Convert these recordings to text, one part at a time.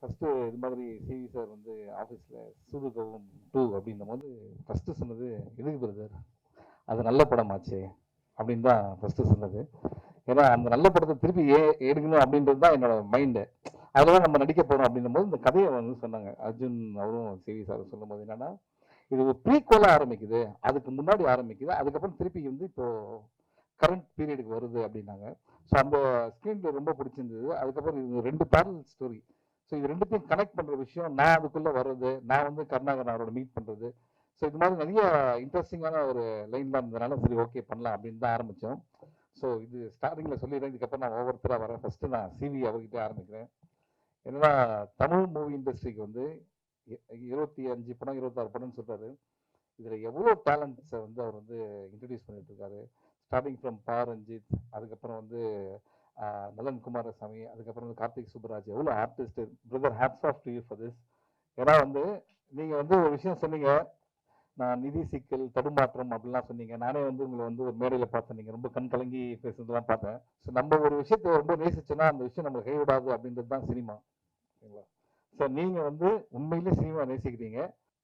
First இது மாதிரி CV sir வந்து ஆஃபீஸில் சூதுகவும் 2 அப்படின்னும் போது ஃபஸ்ட்டு சொன்னது எதுக்கு பிரதர் அது நல்ல படமாச்சு அப்படின்னு தான் ஃபஸ்ட்டு சொன்னது. ஏன்னா அந்த நல்ல படத்தை திருப்பி எடுக்கணும் அப்படின்றது தான் என்னோட மைண்டு. அதில் தான் நம்ம நடிக்க போகிறோம் அப்படின்னும் போது இந்த கதையை வந்து சொன்னாங்க அர்ஜுன் அவரும் சிவி சார் சொல்லும் போது என்னன்னா இது ஒரு ப்ரீக்வலாக ஆரம்பிக்குது, அதுக்கு முன்னாடி ஆரம்பிக்குது, அதுக்கப்புறம் திருப்பி வந்து இப்போ கரண்ட் பீரியடுக்கு வருது அப்படின்னாங்க. ஸோ அந்த ஸ்க்ரீன் ரொம்ப பிடிச்சிருந்தது. அதுக்கப்புறம் இது 2 பேரல் ஸ்டோரி. ஸோ இது ரெண்டுத்தையும் கனெக்ட் பண்ணுற விஷயம், நான் அதுக்குள்ளே வர்றது, நான் வந்து கருணாகரன் அவரோட மீட் பண்ணுறது. ஸோ இது மாதிரி நிறைய இன்ட்ரெஸ்டிங்கான ஒரு லைன்லாம் இருந்ததுனால சரி ஓகே பண்ணலாம் அப்படின்னு தான் ஆரம்பித்தோம். ஸோ இது ஸ்டார்டிங்கில் சொல்லிடுறேன், இதுக்கப்புறம் நான் ஒவ்வொருத்தராக வரேன். ஃபஸ்ட்டு நான் சிவி அவர்கிட்ட ஆரம்பிக்கிறேன். என்னன்னா தமிழ் மூவி இண்டஸ்ட்ரிக்கு வந்து 25 படம் 26 படம்னு சொல்கிறாரு. இதில் எவ்வளோ டேலண்ட்ஸை வந்து அவர் வந்து இன்ட்ரடியூஸ் பண்ணிட்டு இருக்காரு. ஸ்டார்டிங் ஃப்ரம் பா ரஞ்சித், அதுக்கப்புறம் வந்து நலன் குமாரசாமி, அதுக்கப்புறம் வந்து கார்த்திக் சுப்பராஜ், எவ்வளோ artist. Brother hats off to you for this. ஏன்னா வந்து நீங்கள் வந்து ஒரு விஷயம் சொன்னீங்க, நான் நிதி சிக்கல் தடுமாற்றம் அப்படிலாம் சொன்னீங்க. நானே வந்து உங்களை வந்து ஒரு மேடையில் பார்த்தேன், நீங்கள் ரொம்ப கண் கலங்கி பேசுறதுலாம் பார்த்தேன். ஸோ நம்ம ஒரு விஷயத்தை ரொம்ப நேசிச்சோன்னா அந்த விஷயம் நம்ம கைவிடாது அப்படின்றது தான் சினிமா. ஓகேங்களா? ஸோ நீங்கள் வந்து உண்மையிலே சினிமா நேசிக்கிறீங்க.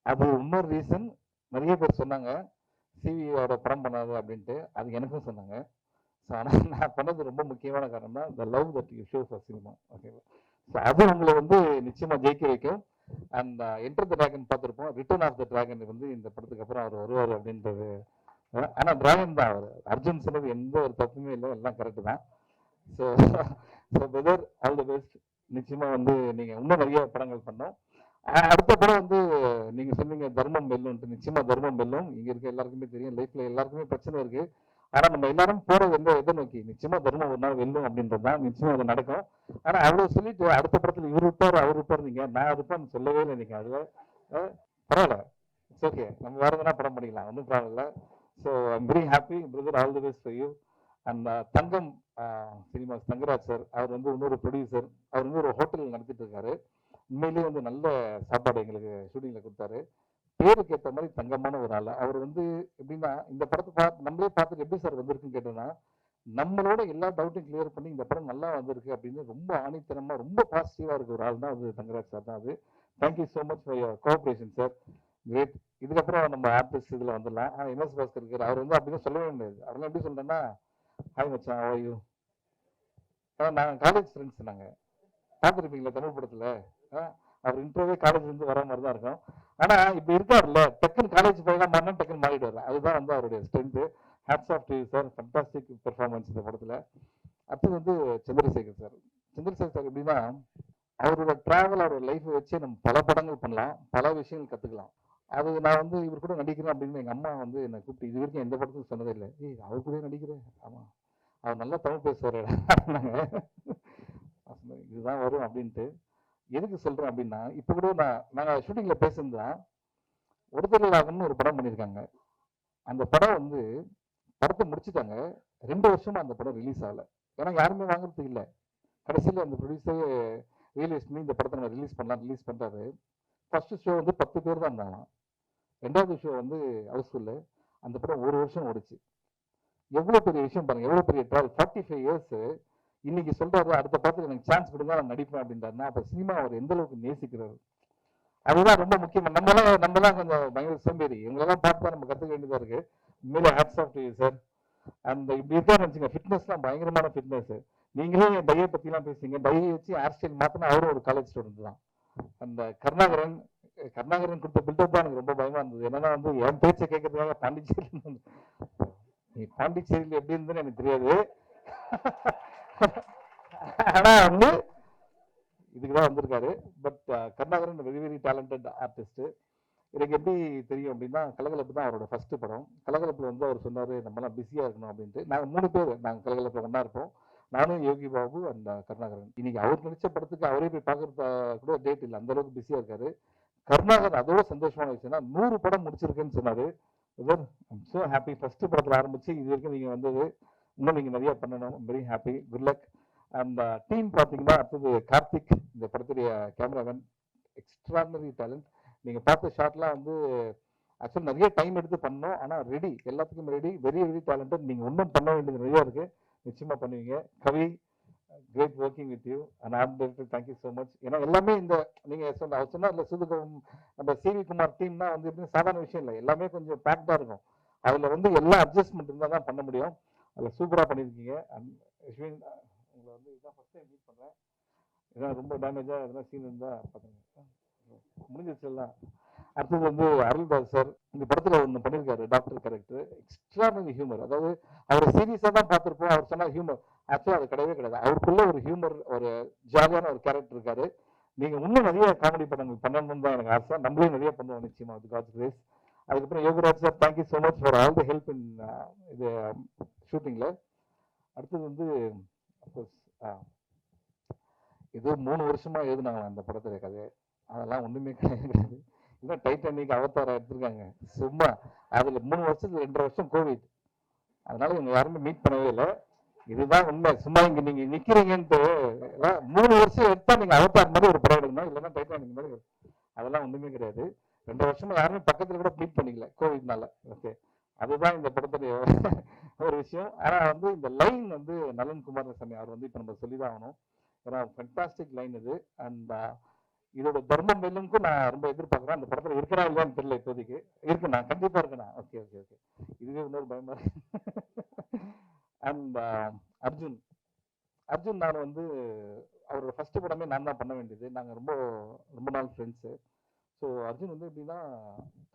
அது இன்னொரு ரீசன். நிறைய பேர் சொன்னாங்க சிவியோட படம் பண்ணாது அப்படின்ட்டு, அது எனக்கும் சொன்னாங்க. ஸோ ஆனால் நான் பண்ணது ரொம்ப முக்கியமான காரணம் தான் the love that you show for cinema. ஓகேவா? ஸோ அது உங்களை வந்து நிச்சயமாக ஜெயிக்க வைக்கும். அண்ட் என்டர் த டிராகன் பார்த்துருப்போம், ரிட்டர்ன் ஆஃப் த டிராகன் வந்து இந்த படத்துக்கு அப்புறம் அவர் வருவார் அப்படின்றது. ஆனால் டிராகன் தான் அவர். அர்ஜுன் சொன்னது எந்த ஒரு தப்புமே இல்லை, எல்லாம் கரெக்டு தான். So so brother all the best. நிச்சயமாக வந்து நீங்கள் இன்னும் நிறைய படங்கள் பண்ணோம். அடுத்த படம் வந்து நீங்க சொன்னீங்க தர்மம் வெல்லும்ட்டு. நிச்சயமா தர்மம் வெல்லும். இங்க இருக்க எல்லாருக்குமே தெரியும், லைஃப்ல எல்லாருக்குமே பிரச்சனை இருக்கு. ஆனா நம்ம எல்லாரும் போறது எதை நோக்கி? நிச்சயமா தர்மம் ஒரு நாள் வெல்லும் அப்படின்றது தான். நிச்சயமா அது நடக்கும். ஆனா அவ்வளவு சொல்லிட்டு அடுத்த படத்துல இவர் இருப்பார் அவர் இருப்பார், நீங்க நான் இருப்பான்னு சொல்லவே இல்லை நீங்க. அதுல பரவாயில்ல, இட்ஸ் ஓகே, நம்ம வேற எதனா படம் பண்ணிக்கலாம், ஒன்றும் ப்ராப்ளம் இல்லை. So I'm very happy brother, all the best for you. And Thangam cinemas Thangaraj sir, அவர் வந்து இன்னொரு ப்ரொடியூசர். அவர் வந்து ஒரு ஹோட்டல் நடத்திட்டு இருக்காரு. உண்மையிலேயே வந்து நல்ல சாப்பாடு எங்களுக்கு ஷூட்டிங்கில் கொடுத்தாரு. பேருக்கு ஏற்ற மாதிரி தங்கமான ஒரு ஆள். அவர் வந்து எப்படின்னா இந்த படத்தை நம்மளே பார்த்துட்டு எப்படி சார் வந்திருக்குன்னு கேட்டோம்னா, நம்மளோட எல்லா டவுட்டையும் கிளியர் பண்ணி இந்த படம் நல்லா வந்திருக்கு அப்படின்னு ரொம்ப ஆணித்தனமா ரொம்ப பாசிட்டிவா இருக்க ஒரு ஆள் தான் அது தங்கராஜ் சார் தான். அது thank you so much for your cooperation sir. Great. இதுக்கப்புறம் நம்ம ஆர்டிஸ்ட் இதில் வந்துடலாம். எம்எஸ் பாஸ்கர் இருக்கார். அவர் வந்து அப்படின்னு சொல்லவே முடியாது. அவரெல்லாம் எப்படி சொல்றேன்னா, ஹாய் மச்சான் ஹவ் ஆர் யூ. நாங்கள் காலேஜ் ஃப்ரெண்ட்ஸ். நாங்கள் பார்த்துருப்பீங்களா தமிழ் படத்துல, அவர் இன்ட்ரோவே காலேஜ்ல இருந்து வர மாதிரி தான் இருக்கும். ஆனா இப்ப இருக்காருல்ல, டக்குன்னு காலேஜ் போயெல்லாம் மாறினா டக்குன்னு மாறிடுவார். அதுதான் வந்து அவருடைய strength. Hats off to you sir, fantastic performance இந்த படத்துல. அடுத்து வந்து சந்திரசேகர் சார். சந்திரசேகர் சார் எப்படின்னா, அவரோட டிராவல் அவரோட லைஃப்பை வச்சு நம்ம பல படங்கள் பண்ணலாம், பல விஷயங்கள் கத்துக்கலாம். அது நான் வந்து இவர் கூட நடிக்கிறேன் அப்படின்னு எங்க அம்மா வந்து என்னை கூப்பிட்டு இது வரைக்கும் எந்த படத்துக்கும் சொன்னதே இல்லை. ஏய் அவர் கூட நடிக்கிறேன், ஆமா அவர் நல்லா தமிழ் பேசுவார் இதுதான் வரும் அப்படின்ட்டு. எதுக்கு சொல்றேன் அப்படின்னா, இப்ப கூட நாங்க ஷூட்டிங்ல பேசியிருந்தா ஒருத்தர்களாகன்னு ஒரு படம் பண்ணியிருக்காங்க. அந்த படம் வந்து படத்தை முடிச்சுட்டாங்க, 2 வருஷமா அந்த படம் ரிலீஸ் ஆகல. ஏன்னா யாருமே வாங்குறதுக்கு இல்லை. கடைசியில் அந்த ப்ரொடியூசர் ரியலைஸ் பண்ணி இந்த படத்தை நம்ம ரிலீஸ் பண்ணலாம், ரிலீஸ் பண்றாரு. ஃபர்ஸ்ட் ஷோ வந்து 10 பேர் தான் இருந்தாங்க. 2வது ஷோ வந்து ஹவுஸ்ஃபுல்லு. அந்த படம் 1 வருஷம் ஓடிச்சு. எவ்வளவு பெரிய விஷயம் பாருங்க, எவ்வளவு பெரிய ட்ராவல். 45 இயர்ஸ் இன்னைக்கு சொல்றாரு அடுத்த படத்துல எனக்கு சான்ஸ் கொடுங்க நான் நடிப்பேன் அப்படின்றாருன்னா அப்ப சினிமா அவர் எந்த அளவுக்கு நேசிக்கிறாரு. அதுதான் ரொம்ப முக்கியம். நம்மலாம் கொஞ்சம் பயங்கர சோம்பேறி. இவங்களெல்லாம் பார்த்து நம்ம கற்றுக்க வேண்டியதா இருக்கு. உண்மையிலே hats off to you sir. அந்த இப்படி இருக்கா நினைச்சுங்க, ஃபிட்னஸ்லாம் பயங்கரமான ஃபிட்னஸ். நீங்களே என் பையை பற்றிலாம் பேசுங்க. பையை வச்சு ஹேர் ஸ்டைல் மாற்றினா அவரும் ஒரு காலேஜ் ஸ்டூடெண்ட் தான். அந்த கருணாகரன் கொடுத்த பில்டப் தான் எனக்கு ரொம்ப பயமா இருந்தது. என்னன்னா வந்து என் பேச்சை கேட்கறதுக்காக பாண்டிச்சேரி, நீ பாண்டிச்சேரியில் எப்படி இருந்ததுன்னு எனக்கு தெரியாது. ஆனா வந்து இதுக்குதான் வந்திருக்காரு. But Karunakaran very very talented artist. எனக்கு எப்படி தெரியும் அப்படின்னா, கலகலப்பு தான் அவரோட ஃபர்ஸ்ட் படம். கலகலப்புல வந்து அவர் சொன்னாரு நம்மலாம் பிஸியா இருக்கணும் அப்படின்ட்டு. நாங்கள் 3 பேர் நாங்கள் கலகலப்புல ஒன்றா இருப்போம். நானும் யோகி பாபு அண்ட் கருணாகரன். இன்னைக்கு அவர் நடிச்ச படத்துக்கு அவரே போய் பார்க்கறது கூட டேட் இல்லை, அந்த அளவுக்கு பிஸியா இருக்காரு. கருணாகரன் அதோட சந்தோஷமான விஷயம்னா 100 படம் முடிச்சிருக்கேன்னு சொன்னாரு. So happy. ஃபர்ஸ்ட் படத்துல ஆரம்பிச்சு இது வரைக்கும் நீங்க வந்தது, இன்னும் நீங்க நிறைய பண்ணணும். Very happy, good luck. அந்த டீம் பார்த்தீங்கன்னா, அடுத்தது கார்த்திக் இந்த படத்துடைய கேமராமேன், எக்ஸ்ட்ராடனரி டேலண்ட். நீங்கள் பார்த்த ஷாட்லாம் வந்து ஆக்சுவலாக நிறைய டைம் எடுத்து பண்ணோம், ஆனால் ரெடி, எல்லாத்துக்கும் ரெடி, வெரி வெரி டேலண்டட். நீங்கள் இன்னும் பண்ண வேண்டியது நிறையா இருக்குது, நிச்சயமாக பண்ணுவீங்க. Kavi great working with you and art director thank you so much. ஏன்னா எல்லாமே இந்த நீங்கள் அவர் சொன்னார் இல்லை சூதுகம் நம்ம சிவி குமார் டீம்னா வந்து எப்படின்னு சாதாரண விஷயம் இல்லை, எல்லாமே கொஞ்சம் பேக்டாக இருக்கும். அதில் வந்து எல்லா அட்ஜஸ்ட்மெண்ட் இருந்தால் தான் பண்ண முடியும். அதில் சூப்பராக பண்ணியிருக்கீங்க. அண்ட் யஷ்வின் உங்களை வந்து இதுதான் ஃபஸ்ட் டைம் மீட் பண்ணுறேன். இதான் ரொம்ப டேமேஜாக எதனா சீன் இருந்தால் பார்த்துங்க, முடிஞ்சிருச்சு எல்லாம். அடுத்தது வந்து அருள்தாஸ் சார் இந்த படத்தில் ஒன்று பண்ணியிருக்காரு, டாக்டர் கேரக்டர், எக்ஸ்ட்ரானரி ஹியூமர். அதாவது அவரை சீரியஸாக தான் பார்த்துருப்போம், அவர் சொன்னால் ஹியூமர், ஆக்சுவலாக அது கிடையவே கிடையாது. அவருக்குள்ள ஒரு ஹியூமர், ஒரு ஜாலியான ஒரு கேரக்டர் இருக்காரு. நீங்கள் இன்னும் நிறைய காமெடி படங்கள் பண்ணணும்னு தான் எனக்கு ஆசை. நம்மளே நிறைய பண்ணுவோம் நிச்சயமா, அது காட்ஸ் கிரேஸ். அதுக்கப்புறம் Yogaraj sir thank you so much for all the help in இது ஷூட்டிங்கில். அடுத்தது வந்து அஃப்கோர்ஸ் இது 3 வருஷமா எழுதுனாங்க அந்த படத்துல கதை, அதெல்லாம் ஒன்றுமே கிடையாது. இல்லை டைட்டானிக் அவதாரம் எடுத்திருக்காங்க சும்மா, அதில் 3 வருஷத்துக்கு 2.5 வருஷம் கோவிட், அதனால இவங்க யாருமே மீட் பண்ணவே இல்லை. இதுதான் உண்மை. சும்மா இங்க நீங்க நிக்கிறீங்கன்ட்டு 3 வருஷம் எடுத்தா நீங்க அவதார் மாதிரி ஒரு படம் எடுக்கணும், இல்லைன்னா டைட்டானிக் மாதிரி. அதெல்லாம் ஒண்ணுமே கிடையாது. 2 வருஷமா யாருமே பக்கத்துல கூட மீட் பண்ணிக்கல கோவிட்னால. ஓகே, அதுதான் இந்த படத்துடைய ஒரு விஷயம். ஆனா வந்து இந்த லைன் வந்து நலன் குமாரசாமி அவர் வந்து இப்ப நம்ம சொல்லிதான் ஆகணும். ஏன்னா ஃபென்டாஸ்டிக் லைன் இது. அண்ட் இதோட தர்மம் வெல்லும்க்கும் நான் ரொம்ப எதிர்பார்க்குறேன். அந்த படத்துல இருக்கிறா இல்லையான்னு தெரியல இப்போதைக்கு. இருக்கு, நான் கண்டிப்பா இருக்கேன். ஓகே ஓகே ஓகே, இதுவே இன்னொரு பயமா இருக்கு. அண்ட் அர்ஜுன் அர்ஜுன் நான் வந்து அவரோட ஃபர்ஸ்ட் படமே நான் தான் பண்ண வேண்டியது. நாங்கள் ரொம்ப ரொம்ப நாள் ஃப்ரெண்ட்ஸு. ஸோ அர்ஜுன் வந்து எப்படின்னா,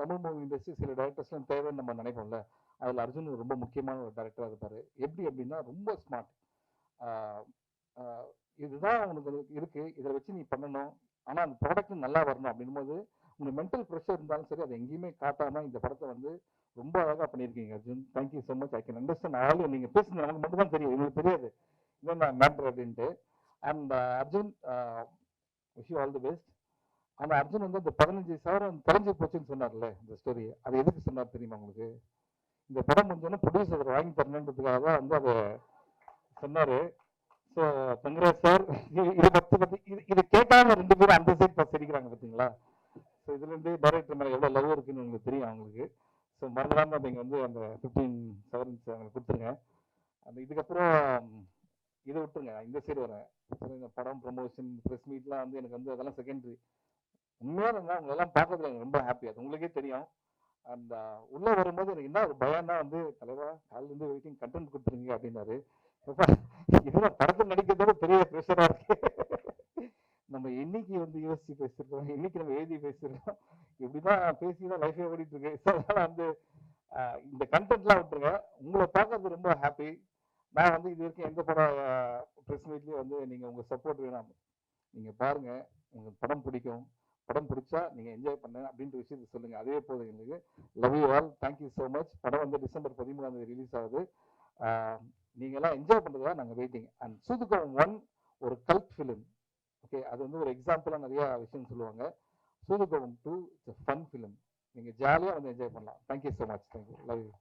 தமிழ் மூவி இண்டஸ்ட்ரி சில டேரக்டர்ஸ்லாம் தேவைன்னு நம்ம நினைப்போம்ல, அதில் அர்ஜுன் ரொம்ப முக்கியமான ஒரு டேரக்டராக இருப்பார். எப்படி அப்படின்னா ரொம்ப ஸ்மார்ட். இதுதான் உனக்கு இருக்கு, இதை வச்சு நீ பண்ணணும், ஆனால் அந்த ப்ராடக்ட் நல்லா வரணும் அப்படின்னும் போது உங்களுக்கு மென்டல் ப்ரெஷர் இருந்தாலும் சரி அதை எங்கேயுமே காட்டாமல் இந்த படத்தை வந்து ரொம்ப அழகாக பண்ணியிருக்கீங்க Arjun. Thank you so much. I can understand all. நீங்கள் பேசுனது எனக்கு மட்டும் தான் தெரியும், எங்களுக்கு தெரியாது இதுதான் மேட்ரு அப்படின்ட்டு. And Arjun wish you all the best. ஆனால் அர்ஜுன் வந்து அந்த 15,000 தொலைஞ்சு போச்சுன்னு சொன்னார்ல, இந்த ஸ்டோரி அது எதுக்கு சொன்னார் தெரியுமா உங்களுக்கு? இந்த படம் முடிஞ்சோன்னா ப்ரொடியூசர் வாங்கி தரணுன்றதுக்காக தான் வந்து அதை சொன்னார். So congrat sir. இதை பற்றி இது கேட்காம 2 பேரும் அந்த சைட் பார்த்து சிரிக்கிறாங்க பார்த்தீங்களா? ஸோ இதுலேருந்து டைரக்டர் மேலே எவ்வளோ லவ் இருக்குன்னு உங்களுக்கு தெரியும் அவங்களுக்கு. ஸோ மறந்துடாமல் நீங்கள் வந்து அந்த 15,000 அவங்களுக்கு கொடுத்துருங்க. அந்த இதுக்கப்புறம் இதை விட்டுருங்க, இந்த சைடு வரேன். இந்த படம் ப்ரொமோஷன் ப்ரெஸ் மீட்லாம் வந்து எனக்கு வந்து அதெல்லாம் செகண்டரி. உண்மையாக இருந்தால் உங்களெல்லாம் பார்க்கறதுல எனக்கு ரொம்ப ஹாப்பி, அது உங்களுக்கே தெரியும். அந்த உள்ளே வரும்போது எனக்கு என்ன ஒரு பயம்னா வந்து, தலைவா காலிலேருந்து வெயிட்டிங் கண்டென்ட் கொடுத்துருங்க அப்படின்னாரு. இதெல்லாம் படத்தில் நடிக்கிறதோட பெரிய ப்ரெஷராக இருக்கு. நம்ம என்னைக்கு வந்து யோசிச்சு பேசிருக்கோம், இன்னைக்கு நம்ம எழுதி பேசிருக்கோம், இப்படிதான் பேசி தான் லைஃபே ஓடிட்டு இருக்கு. ஸோ அதனால வந்து இந்த கண்டென்ட்லாம் விட்டுருங்க. உங்களை பார்க்கறது ரொம்ப ஹாப்பி. நான் வந்து இது வரைக்கும் எந்த படம் ப்ரெஸ் மீட்லேயும் வந்து நீங்கள் உங்கள் சப்போர்ட் வேணாம், நீங்கள் பாருங்கள், உங்களுக்கு படம் பிடிக்கும், படம் பிடிச்சா நீங்கள் என்ஜாய் பண்ண அப்படின்ற விஷயத்தை சொல்லுங்கள், அதே போதும் எங்களுக்கு. Love you all, thank you so much. படம் வந்து டிசம்பர் 13 ரிலீஸ் ஆகுது. நீங்கள்லாம் என்ஜாய் பண்ணுறதா நாங்கள் வெயிட்டிங். அண்ட் சூதுகம் 1 ஒரு கல்ட் ஃபிலிம். ஓகே, அது வந்து ஒரு எக்ஸாம்பிளாக நிறையா விஷயம் சொல்லுவாங்க. சூதுகம் 2 இட்ஸ் ஃபன் ஃபிலிம். நீங்கள் ஜாலியாக வந்து என்ஜாய் பண்ணலாம். Thank you so much. Thank you, love you.